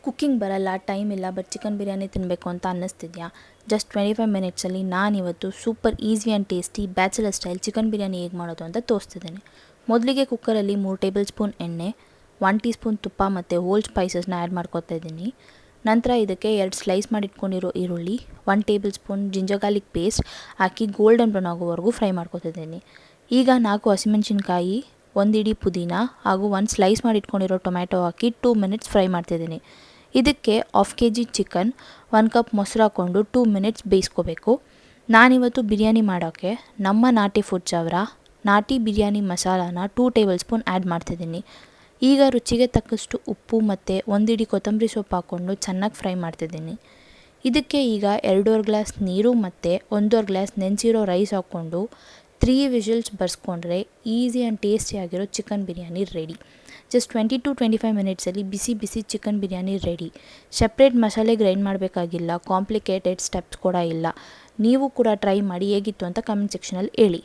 Cooking ಬರಲ್ಲ, time ಇಲ್ಲ, but chicken biryani ತಿನ್ನಬೇಕು ಅಂತ ಅನ್ನಿಸ್ತಿದೆಯಾ? ಜಸ್ಟ್ 25 ಮಿನಿಟ್ಸಲ್ಲಿ ನಾನಿವತ್ತು super easy and tasty bachelor style chicken biryani ಹೇಗೆ ಮಾಡೋದು ಅಂತ ತೋರಿಸ್ತಿದ್ದೀನಿ. ಮೊದಲಿಗೆ ಕುಕ್ಕರಲ್ಲಿ 3 ಟೇಬಲ್ ಸ್ಪೂನ್ ಎಣ್ಣೆ, 1 ಟೀ ಸ್ಪೂನ್ ತುಪ್ಪ ಮತ್ತು ಹೋಲ್ ಸ್ಪೈಸಸ್ನ ಆ್ಯಡ್ ಮಾಡ್ಕೊತಾ ಇದ್ದೀನಿ. ನಂತರ ಇದಕ್ಕೆ 2 ಸ್ಲೈಸ್ ಮಾಡಿಟ್ಕೊಂಡಿರೋ ಈರುಳ್ಳಿ, 1 tablespoon ginger garlic paste ಹಾಕಿ ಗೋಲ್ಡನ್ ಬ್ರೌನ್ ಆಗೋವರೆಗೂ ಫ್ರೈ ಮಾಡ್ಕೊತಿದ್ದೀನಿ. ಈಗ 4 ಹಸಿಮೆಣಸಿನ್ಕಾಯಿ, 1 ಇಡೀ ಪುದೀನ ಹಾಗೂ 1 ಸ್ಲೈಸ್ ಮಾಡಿಟ್ಕೊಂಡಿರೋ ಟೊಮ್ಯಾಟೊ ಹಾಕಿ 2 ಮಿನಿಟ್ಸ್ ಫ್ರೈ ಮಾಡ್ತಿದ್ದೀನಿ. ಇದಕ್ಕೆ 1/2 kg ಚಿಕನ್, 1 ಕಪ್ ಮೊಸರು ಹಾಕ್ಕೊಂಡು 2 ಮಿನಿಟ್ಸ್ ಬೇಯಿಸ್ಕೋಬೇಕು. ನಾನಿವತ್ತು ಬಿರಿಯಾನಿ ಮಾಡೋಕ್ಕೆ ನಮ್ಮ ನಾಟಿ ಫುಡ್ಸ್ ಅವರ ನಾಟಿ ಬಿರಿಯಾನಿ ಮಸಾಲಾನ 2 ಟೇಬಲ್ ಸ್ಪೂನ್ ಆ್ಯಡ್ ಮಾಡ್ತಿದ್ದೀನಿ. ಈಗ ರುಚಿಗೆ ತಕ್ಕಷ್ಟು ಉಪ್ಪು ಮತ್ತು 1 ಇಡೀ ಕೊತ್ತಂಬರಿ ಸೊಪ್ಪು ಹಾಕ್ಕೊಂಡು ಚೆನ್ನಾಗಿ ಫ್ರೈ ಮಾಡ್ತಿದ್ದೀನಿ. ಇದಕ್ಕೆ ಈಗ 2.5 ಗ್ಲಾಸ್ ನೀರು ಮತ್ತು 1.5 ಗ್ಲಾಸ್ ನೆನೆಸಿರೋ ರೈಸ್ ಹಾಕ್ಕೊಂಡು 3 ವಿಷಲ್ಸ್ ಬರ್ಸ್ಕೊಂಡ್ರೆ ಈಸಿ ಆ್ಯಂಡ್ ಟೇಸ್ಟಿಯಾಗಿರೋ chicken biryani ready. Just 20 to 25 ಮಿನಿಟ್ಸಲ್ಲಿ ಬಿಸಿ ಬಿಸಿ ಚಿಕನ್ ಬಿರಿಯಾನಿ ರೆಡಿ. ಸಪ್ರೇಟ್ ಮಸಾಲೆ ಗ್ರೈಂಡ್ ಮಾಡಬೇಕಾಗಿಲ್ಲ, ಕಾಂಪ್ಲಿಕೇಟೆಡ್ ಸ್ಟೆಪ್ಸ್ ಕೂಡ ಇಲ್ಲ. ನೀವು ಕೂಡ ಟ್ರೈ ಮಾಡಿ ಹೇಗಿತ್ತು ಅಂತ ಕಮೆಂಟ್ ಸೆಕ್ಷನಲ್ಲಿ ಹೇಳಿ.